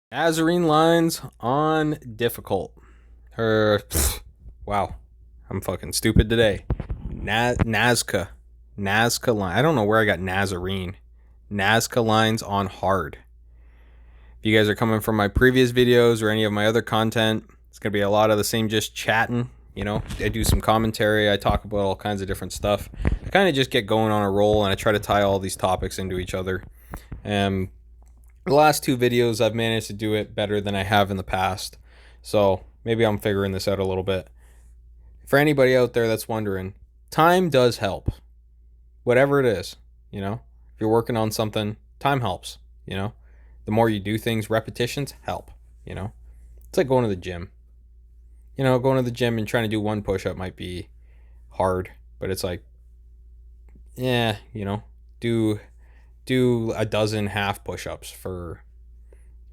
Nazarene lines on difficult. Or, wow, I'm fucking stupid today. Nazca line. I don't know where I got Nazarene. Nazca lines on hard. If you guys are coming from my previous videos or any of my other content, it's gonna be a lot of the same, just chatting. You know, I do some commentary. I talk about all kinds of different stuff. I kind of just get going on a roll, and I try to tie all these topics into each other. And the last two videos, I've managed to do it better than I have in the past. So maybe I'm figuring this out a little bit. For anybody out there that's wondering, time does help. Whatever it is, you know, if you're working on something, time helps, you know. The more you do things, repetitions help, you know. It's like going to the gym. You know, going to the gym and trying to do one push up might be hard, but it's like, yeah, you know, do a dozen half push-ups for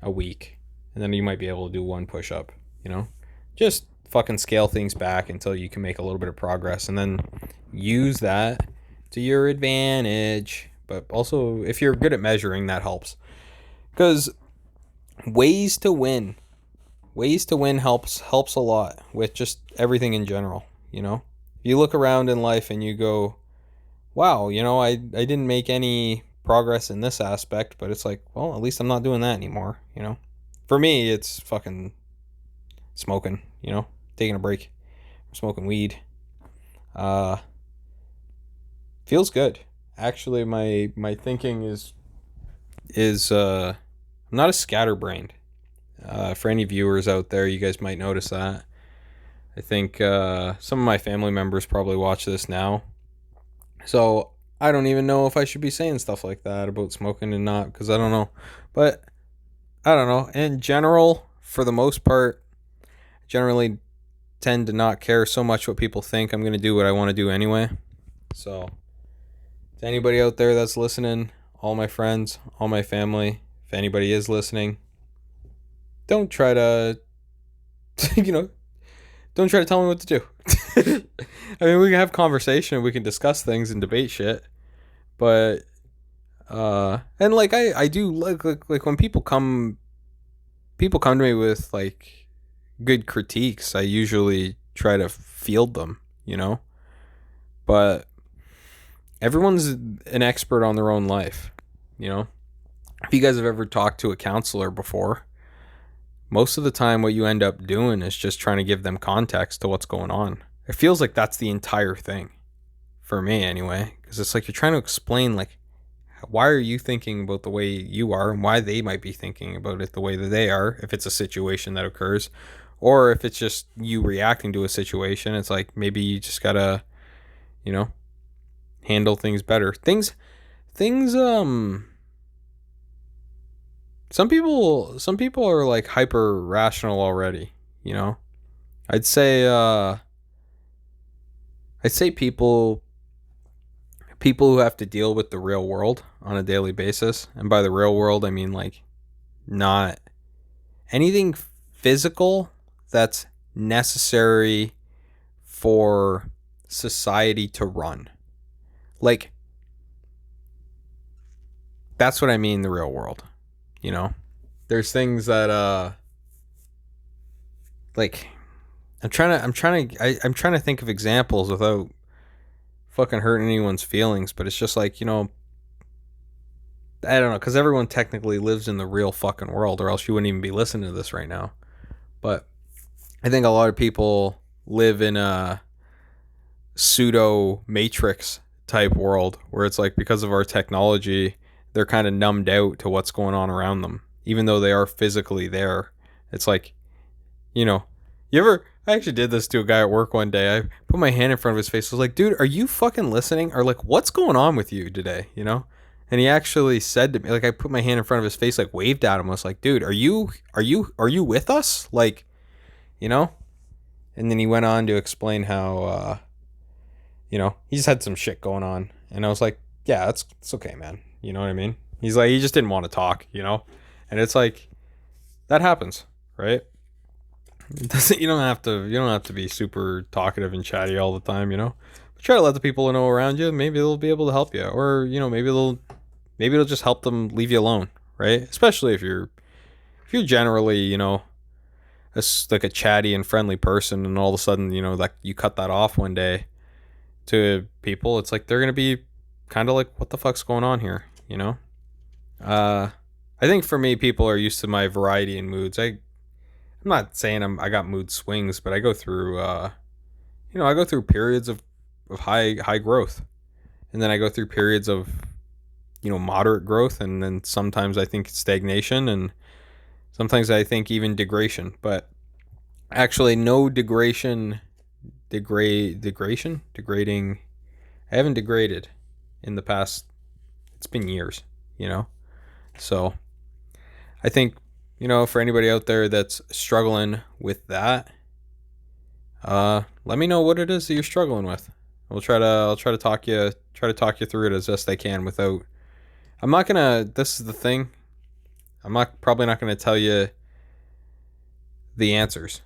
a week, and then you might be able to do one push-up, you know. Just fucking scale things back until you can make a little bit of progress, and then use that to your advantage. But also, if you're good at measuring, that helps, because ways to win helps a lot with just everything in general, you know. You look around in life and you go, wow, you know, I didn't make any progress in this aspect, but it's like, well, at least I'm not doing that anymore, you know. For me, it's fucking smoking, you know, taking a break, smoking weed. Uh Feels good. Actually, my thinking is I'm not a scatterbrained. For any viewers out there, you guys might notice that. I think some of my family members probably watch this now. So I don't even know if I should be saying stuff like that about smoking and not, because I don't know. But I don't know. In general, for the most part, I generally tend to not care so much what people think. I'm going to do what I want to do anyway. So to anybody out there that's listening, all my friends, all my family, if anybody is listening, don't try to, you know, don't try to tell me what to do. I mean, we can have conversation, we can discuss things and debate shit, but and like I do like when people come to me with like good critiques, I usually try to field them, you know. But everyone's an expert on their own life, you know. If you guys have ever talked to a counselor before, most of the time what you end up doing is just trying to give them context to what's going on. It feels like that's the entire thing, for me anyway, because it's like you're trying to explain, like, why are you thinking about the way you are and why they might be thinking about it the way that they are, if it's a situation that occurs, or if it's just you reacting to a situation. It's like maybe you just gotta, you know, handle things better. Things some people are like hyper rational already, you know. I'd say people who have to deal with the real world on a daily basis, and by the real world I mean like not anything physical that's necessary for society to run. Like, that's what I mean, the real world, you know. There's things that like I'm trying to think of examples without fucking hurting anyone's feelings, but it's just like, you know, I don't know, because everyone technically lives in the real fucking world, or else you wouldn't even be listening to this right now. But I think a lot of people live in a pseudo matrix type world where it's like, because of our technology, they're kind of numbed out to what's going on around them, even though they are physically there. It's like, you know, I actually did this to a guy at work one day. I put my hand in front of his face. I was like, dude, are you fucking listening? Or like, what's going on with you today? You know? And he actually said to me, like, I put my hand in front of his face, like waved at him. I was like, dude, are you with us? Like, you know? And then he went on to explain how, you know, he just had some shit going on. And I was like, yeah, it's okay, man. You know what I mean? He's like, he just didn't want to talk, you know? And it's like, that happens, right? It doesn't, you don't have to be super talkative and chatty all the time, you know? But try to let the people know around you. Maybe they'll be able to help you. Or, you know, maybe it'll just help them leave you alone, right? Especially if you're if you're generally, like a chatty and friendly person, and all of a sudden, like you cut that off one day to people, it's like they're gonna be kind of like, what the fuck's going on here, Uh, I think for me, people are used to my variety in moods. I'm not saying I got mood swings, but I go through, I go through periods of high growth, and then I go through periods of, moderate growth, and then sometimes I think stagnation, and sometimes I think even degradation. But actually, no degrading. I haven't degraded in the past. It's been years, you know. So I think, for anybody out there that's struggling with that, let me know what it is that you're struggling with. I'll try to talk you through it as best I can without. I'm not gonna. This is the thing. Probably not gonna tell you the answers.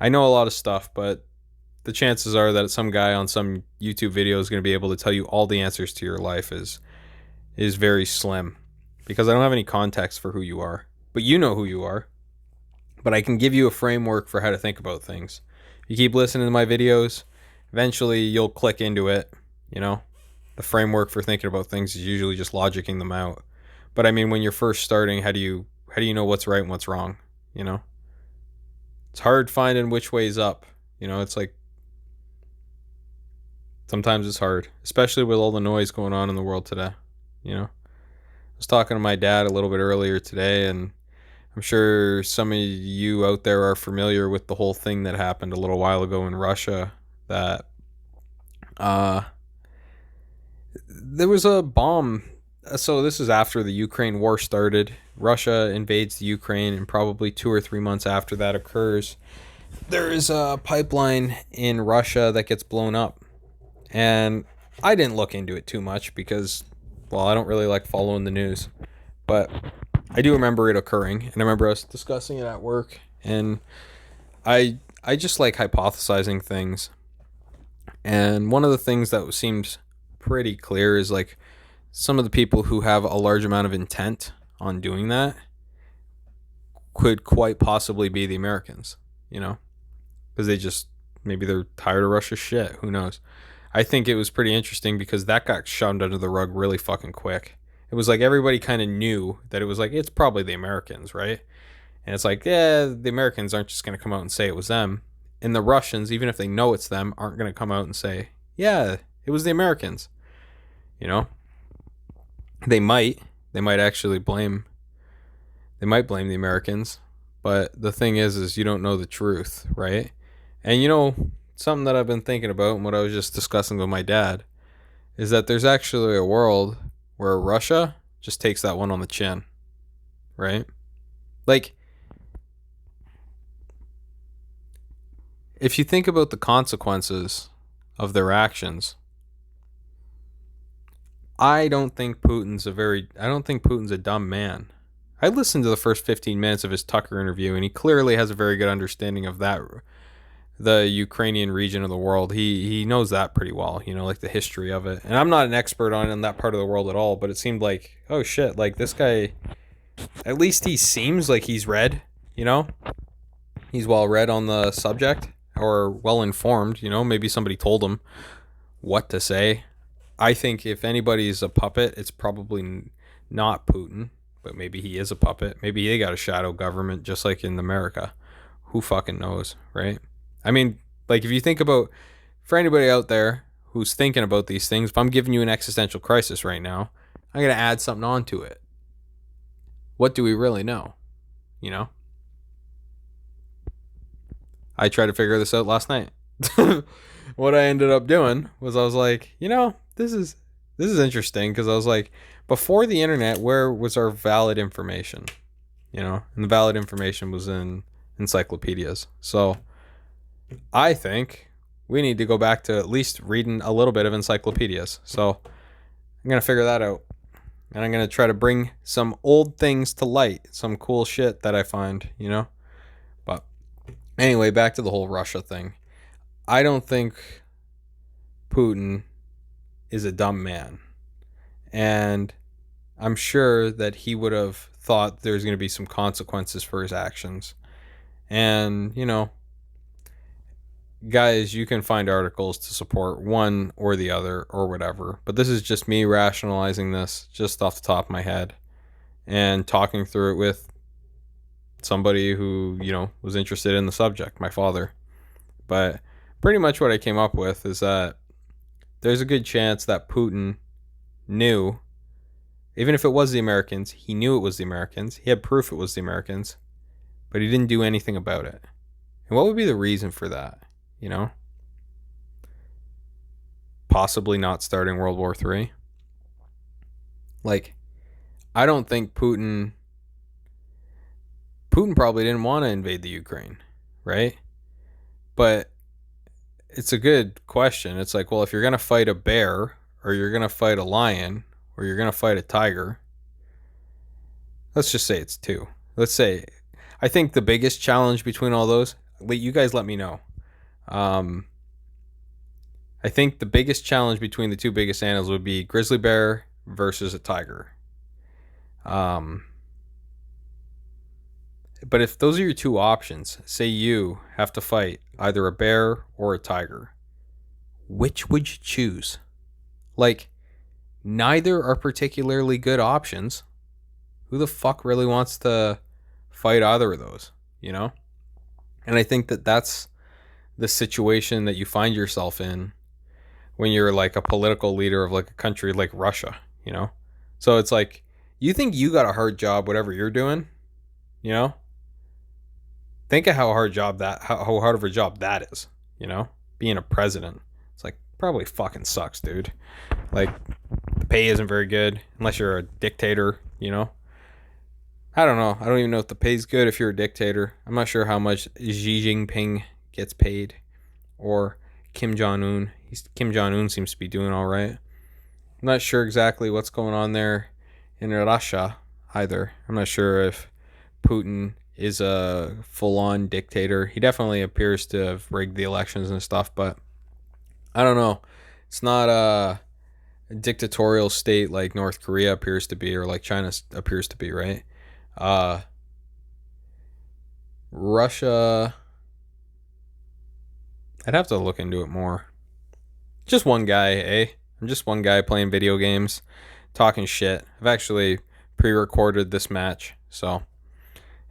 I know a lot of stuff, but the chances are that some guy on some YouTube video is going to be able to tell you all the answers to your life is very slim, because I don't have any context for who you are. But you know who you are. But I can give you a framework for how to think about things. If you keep listening to my videos, eventually you'll click into it. The framework for thinking about things is usually just logicking them out. But I mean, when you're first starting, how do you know what's right and what's wrong? It's hard finding which way's up. It's like, sometimes it's hard, especially with all the noise going on in the world today. I was talking to my dad a little bit earlier today, and I'm sure some of you out there are familiar with the whole thing that happened a little while ago in Russia, that there was a bomb. So this is after the Ukraine war started. Russia invades the Ukraine, and probably 2 or 3 months after that occurs, there is a pipeline in Russia that gets blown up. And I didn't look into it too much because, well, I don't really like following the news. But I do remember it occurring, and I remember us discussing it at work. And I just like hypothesizing things. And one of the things that seems pretty clear is like some of the people who have a large amount of intent on doing that could quite possibly be the Americans, because maybe they're tired of Russia's shit. Who knows? I think it was pretty interesting because that got shoved under the rug really fucking quick. It was like everybody kind of knew that it was like, it's probably the Americans, right? And it's like, yeah, the Americans aren't just going to come out and say it was them. And the Russians, even if they know it's them, aren't going to come out and say, yeah, it was the Americans. They might actually blame the Americans, but the thing is you don't know the truth, right? And something that I've been thinking about, and what I was just discussing with my dad, is that there's actually a world where Russia just takes that one on the chin, right? Like, if you think about the consequences of their actions, I don't think Putin's a dumb man. I listened to the first 15 minutes of his Tucker interview, and he clearly has a very good understanding of the Ukrainian region of the world. He knows that pretty well, like the history of it. And I'm not an expert on that part of the world at all, but it seemed like, oh shit, like this guy, at least he seems like he's read, he's well read on the subject, or well informed, maybe somebody told him what to say. I think if anybody's a puppet, it's probably not Putin, but maybe he is a puppet. Maybe they got a shadow government just like in America. Who fucking knows, right? I mean, like, if you think about, for anybody out there who's thinking about these things, if I'm giving you an existential crisis right now, I'm going to add something onto it. What do we really know? I tried to figure this out last night. What I ended up doing was I was like, this is interesting, because I was like, before the internet, where was our valid information? And the valid information was in encyclopedias. So I think we need to go back to at least reading a little bit of encyclopedias. So I'm going to figure that out. And I'm going to try to bring some old things to light, some cool shit that I find, But anyway, back to the whole Russia thing. I don't think Putin is a dumb man. And I'm sure that he would have thought there's going to be some consequences for his actions. And, you know, guys, you can find articles to support one or the other or whatever, but this is just me rationalizing this just off the top of my head and talking through it with somebody who, you know, was interested in the subject, my father. But pretty much what I came up with is that there's a good chance that Putin knew, even if it was the Americans, he knew it was the Americans. He had proof it was the Americans, but he didn't do anything about it. And what would be the reason for that? You know? Possibly not starting World War III. Like, I don't think Putin probably didn't want to invade the Ukraine, right? But it's a good question. It's like, well, if you're going to fight a bear, or you're going to fight a lion, or you're going to fight a tiger, let's just say it's two. Let's say, I think the biggest challenge between all those, you guys let me know. I think the biggest challenge between the two biggest animals would be grizzly bear versus a tiger. But if those are your two options, say you have to fight either a bear or a tiger, which would you choose? Like, neither are particularly good options. Who the fuck really wants to fight either of those, you know? And I think that that's the situation that you find yourself in when you're like a political leader of like a country like Russia, you know? So it's like, you think you got a hard job, whatever you're doing, you know? Think of how hard of a job that is, you know? Being a president. It's like, probably fucking sucks, dude. Like, the pay isn't very good unless you're a dictator, you know? I don't know. I don't even know if the pay's good if you're a dictator. I'm not sure how much Xi Jinping gets paid, or Kim Jong-un. Kim Jong-un seems to be doing all right. I'm not sure exactly what's going on there in Russia either. I'm not sure if Putin is a full-on dictator. He definitely appears to have rigged the elections and stuff, but I don't know. It's not a dictatorial state like North Korea appears to be, or like China appears to be, right? Russia, I'd have to look into it more. Just one guy, eh? I'm just one guy playing video games, talking shit. I've actually pre-recorded this match, so,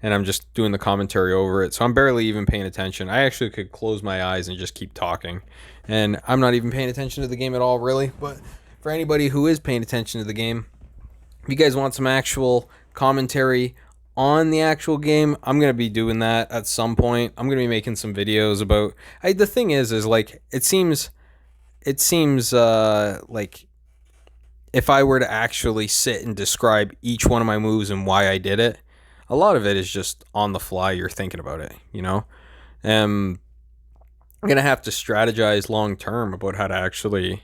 and I'm just doing the commentary over it, so I'm barely even paying attention. I actually could close my eyes and just keep talking, and I'm not even paying attention to the game at all, really. But for anybody who is paying attention to the game, if you guys want some actual commentary on the actual game, I'm going to be doing that at some point. I'm going to be making some videos about, the thing is like, it seems like if I were to actually sit and describe each one of my moves and why I did it, a lot of it is just on the fly. You're thinking about it, you know? I'm going to have to strategize long term about how to actually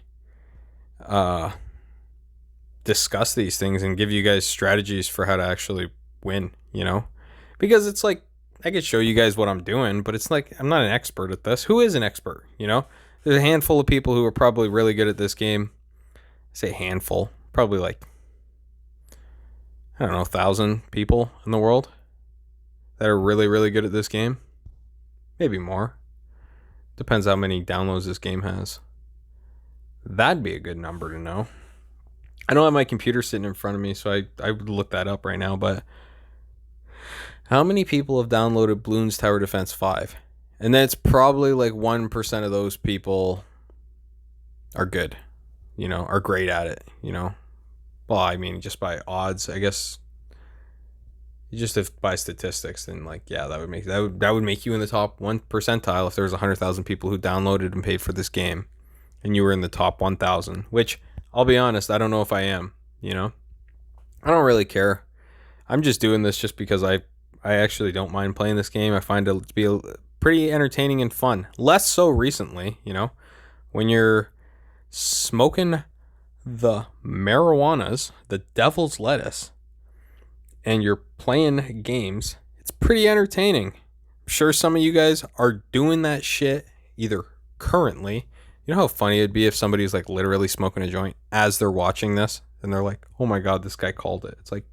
discuss these things and give you guys strategies for how to actually win, you know? Because it's like, I could show you guys what I'm doing, but it's like, I'm not an expert at this. Who is an expert, you know? There's a handful of people who are probably really good at this game. I say handful, probably like, I don't know, 1,000 people in the world that are really, really good at this game. Maybe more. Depends how many downloads this game has. That'd be a good number to know. I don't have my computer sitting in front of me, so I would look that up right now, but how many people have downloaded Bloons Tower Defense 5? And then it's probably like 1% of those people are good, you know, are great at it, you know. Well, I mean, just by odds, I guess. Just if by statistics, then like, yeah, that would make you in the top 1 percentile if there was 100,000 people who downloaded and paid for this game, and you were in the top 1,000. Which, I'll be honest, I don't know if I am. You know, I don't really care. I'm just doing this just because I actually don't mind playing this game. I find it to be pretty entertaining and fun. Less so recently, you know, when you're smoking the marijuanas, the devil's lettuce, and you're playing games, it's pretty entertaining. I'm sure some of you guys are doing that shit either currently. You know how funny it'd be if somebody's like literally smoking a joint as they're watching this and they're like, oh my god, this guy called it. It's like,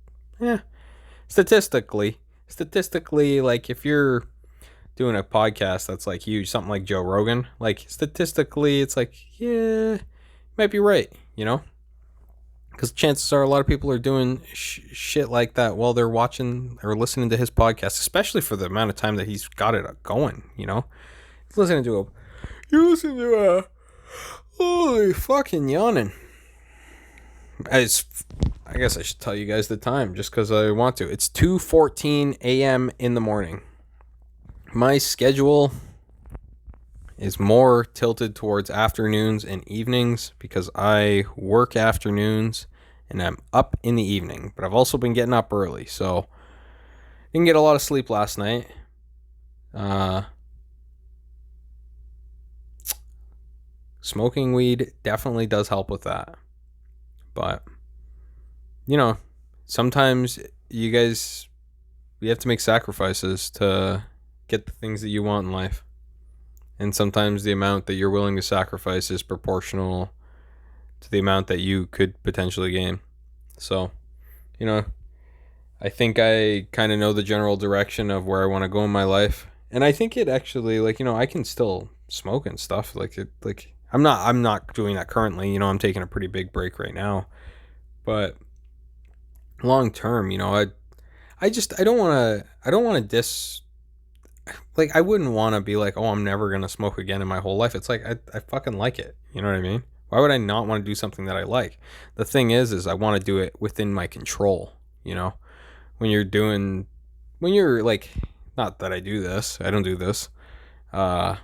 statistically, like if you're doing a podcast that's like huge, something like Joe Rogan, like statistically, it's like, yeah, might be right, you know? Because chances are a lot of people are doing shit like that while they're watching or listening to his podcast, especially for the amount of time that he's got it going, you know? You're listening to holy fucking yawning. I guess I should tell you guys the time just because I want to. It's 2:14 a.m. in the morning. My schedule is more tilted towards afternoons and evenings because I work afternoons and I'm up in the evening. But I've also been getting up early, so didn't get a lot of sleep last night. Smoking weed definitely does help with that. But, you know, sometimes you have to make sacrifices to get the things that you want in life. And sometimes the amount that you're willing to sacrifice is proportional to the amount that you could potentially gain. So, you know, I think I kind of know the general direction of where I want to go in my life. And I think it actually, like, you know, I can still smoke and stuff. I'm not doing that currently. You know, I'm taking a pretty big break right now. But long term, you know, I don't want to like, I wouldn't want to be like, oh, I'm never going to smoke again in my whole life. It's like, I fucking like it. You know what I mean? Why would I not want to do something that I like? The thing is I want to do it within my control, you know? When you're like, not that I do this, I don't do this, well,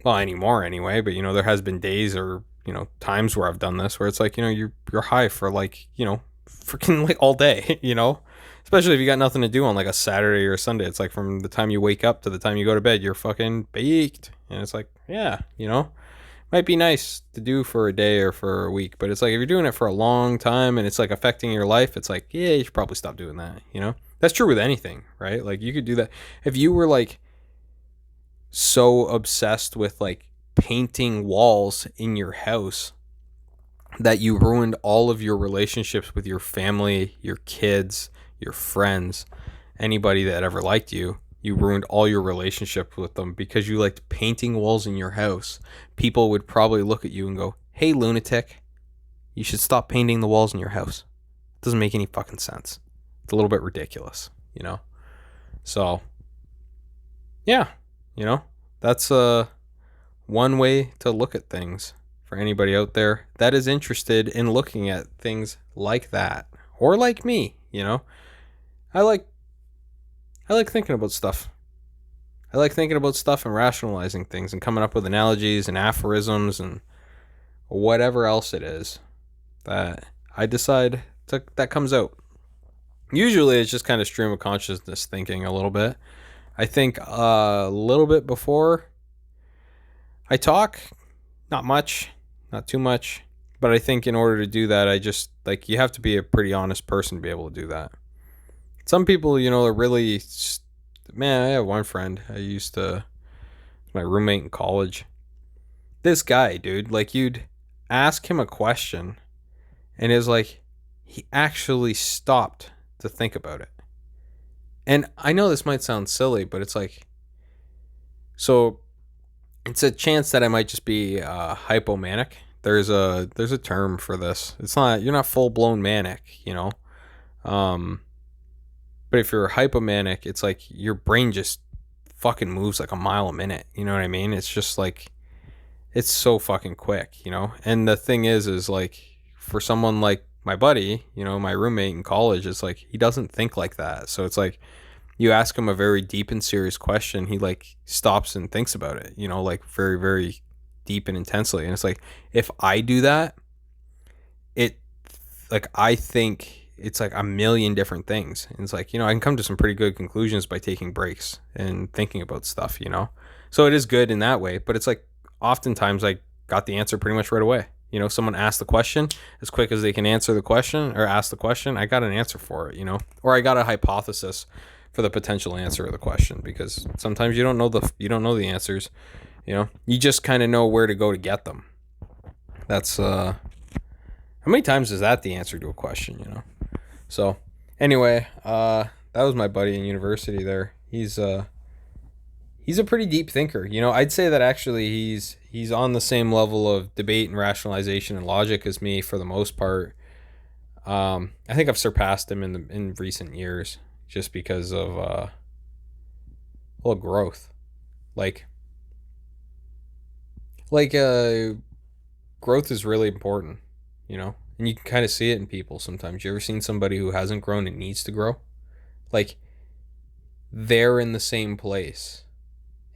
anymore anyway, but, you know, there has been days or, you know, times where I've done this where it's like, you know, you're high for like, you know, freaking like all day, you know? Especially if you got nothing to do on like a Saturday or a Sunday. It's like from the time you wake up to the time you go to bed, you're fucking baked. And it's like, yeah, you know, might be nice to do for a day or for a week. But it's like if you're doing it for a long time and it's like affecting your life, it's like, yeah, you should probably stop doing that, you know? That's true with anything, right? Like you could do that. If you were like so obsessed with like painting walls in your house that you ruined all of your relationships with your family, your kids, your friends, anybody that ever liked you, you ruined all your relationships with them because you liked painting walls in your house, people would probably look at you and go, hey, lunatic, you should stop painting the walls in your house. It doesn't make any fucking sense. It's a little bit ridiculous, you know? So, yeah, you know, that's one way to look at things for anybody out there that is interested in looking at things like that, or like me, you know? I like thinking about stuff. I like thinking about stuff and rationalizing things and coming up with analogies and aphorisms and whatever else it is that I decide that comes out. Usually it's just kind of stream of consciousness thinking a little bit. I think a little bit before I talk, not much, not too much, but I think in order to do that, I just, like, you have to be a pretty honest person to be able to do that. Some people, you know, are really, man, I have one friend my roommate in college. This guy, dude, like, you'd ask him a question and it's like he actually stopped to think about it. And I know this might sound silly, but it's like, so it's a chance that I might just be hypomanic. There's a term for this. You're not full blown manic, you know. But if you're hypomanic, it's like your brain just fucking moves like a mile a minute. You know what I mean? It's just like, it's so fucking quick, you know? And the thing is like, for someone like my buddy, you know, my roommate in college, it's like, he doesn't think like that. So it's like, you ask him a very deep and serious question, he like stops and thinks about it, you know, like very, very deep and intensely. And it's like, if I do that, I think it's like a million different things. And it's like, you know, I can come to some pretty good conclusions by taking breaks and thinking about stuff, you know? So it is good in that way, but it's like oftentimes I got the answer pretty much right away. You know, someone asked the question as quick as they can answer the question or ask the question, I got an answer for it, you know? Or I got a hypothesis for the potential answer of the question, because sometimes you don't know the answers, you know? You just kind of know where to go to get them. That's how many times is that the answer to a question, you know? So anyway, That was my buddy in university there. He's a pretty deep thinker. You know, I'd say that actually he's on the same level of debate and rationalization and logic as me for the most part. I think I've surpassed him in recent years just because of well, growth. Like like growth is really important, you know? And you can kind of see it in people sometimes. You ever seen somebody who hasn't grown and needs to grow? Like they're in the same place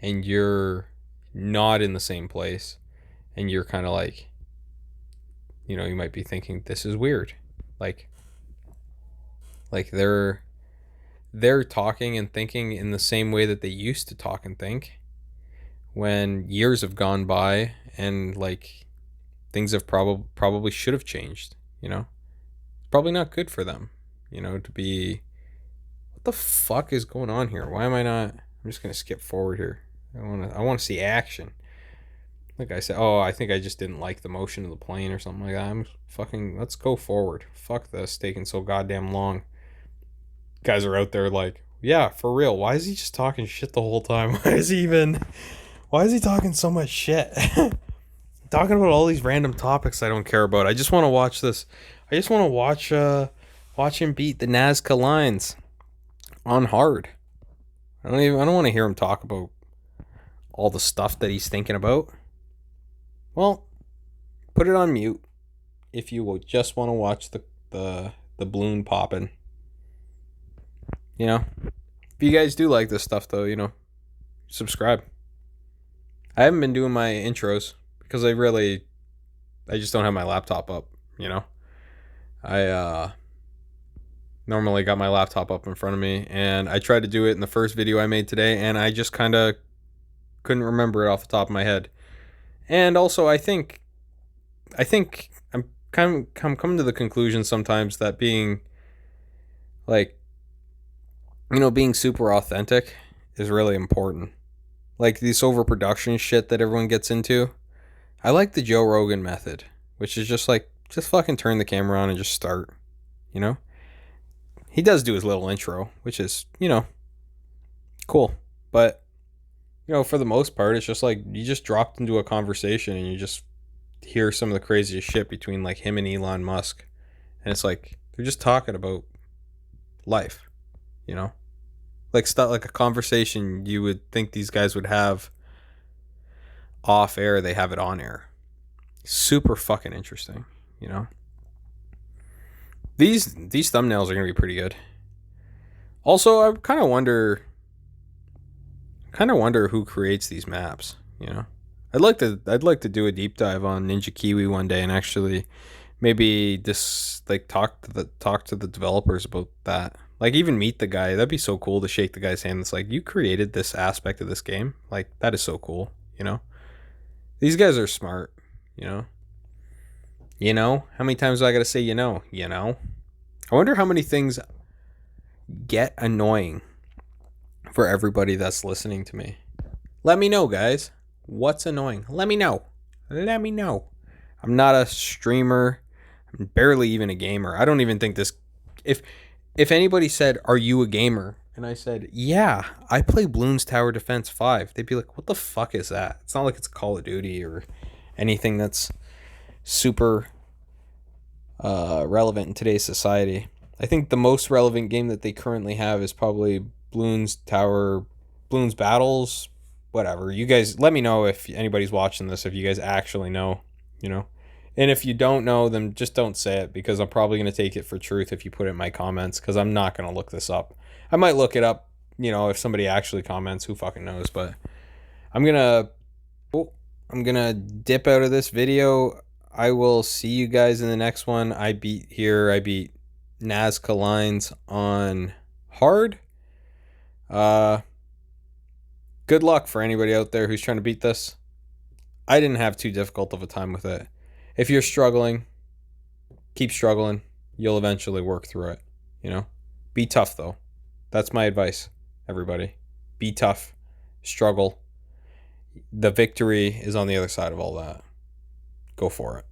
and you're not in the same place, and you're kind of like, you know, you might be thinking this is weird. Like like they're talking and thinking in the same way that they used to talk and think when years have gone by, and like things have probably should have changed, you know? It's probably not good for them, you know, to be, what the fuck is going on here? Why am I not, I'm just going to skip forward here. I want to see action. Like I said, oh, I think I just didn't like the motion of the plane or something like that. I'm fucking, let's go forward. Fuck this taking so goddamn long. Guys are out there like, yeah, for real. Why is he just talking shit the whole time? Why is he talking so much shit? Talking about all these random topics I don't care about. I just want to watch this. I just want to watch him beat the Nazca Lines on hard. I don't want to hear him talk about all the stuff that he's thinking about. Well, put it on mute if you will just want to watch the balloon popping. You know, if you guys do like this stuff though, you know, subscribe. I haven't been doing my intros because I just don't have my laptop up, you know. I normally got my laptop up in front of me, and I tried to do it in the first video I made today, and I just kind of couldn't remember it off the top of my head. And also, I think I'm coming to the conclusion sometimes that being like, you know, being super authentic is really important. Like this overproduction shit that everyone gets into. I like the Joe Rogan method, which is just like, just fucking turn the camera on and just start, you know? He does do his little intro, which is, you know, cool. But, you know, for the most part, it's just like you just dropped into a conversation and you just hear some of the craziest shit between like him and Elon Musk. And it's like, they're just talking about life, you know? Like stuff, like a conversation you would think these guys would have off air, they have it on air. Super fucking interesting, you know? These thumbnails are going to be pretty good. Also, I kind of wonder who creates these maps, you know? I'd like to do a deep dive on Ninja Kiwi one day and actually maybe just like talk to the developers about that. Like even meet the guy. That'd be so cool to shake the guy's hand. It's like, you created this aspect of this game. Like that is so cool, you know? These guys are smart, you know? You know? How many times do I got to say you know? You know? I wonder how many things get annoying for everybody that's listening to me. Let me know, guys. What's annoying? Let me know. Let me know. I'm not a streamer. I'm barely even a gamer. I don't even think this... If anybody said, are you a gamer? And I said, yeah, I play Bloons Tower Defense 5. They'd be like, what the fuck is that? It's not like it's Call of Duty or anything that's super relevant in today's society. I think the most relevant game that they currently have is probably Bloons Battles, whatever. You guys, let me know if anybody's watching this, if you guys actually know, you know. And if you don't know, then just don't say it, because I'm probably going to take it for truth if you put it in my comments, because I'm not going to look this up. I might look it up, you know, if somebody actually comments, who fucking knows. But I'm going to dip out of this video. I will see you guys in the next one. I beat Nazca Lines on hard. Good luck for anybody out there who's trying to beat this. I didn't have too difficult of a time with it. If you're struggling, keep struggling. You'll eventually work through it, you know? Be tough, though. That's my advice, everybody. Be tough. Struggle. The victory is on the other side of all that. Go for it.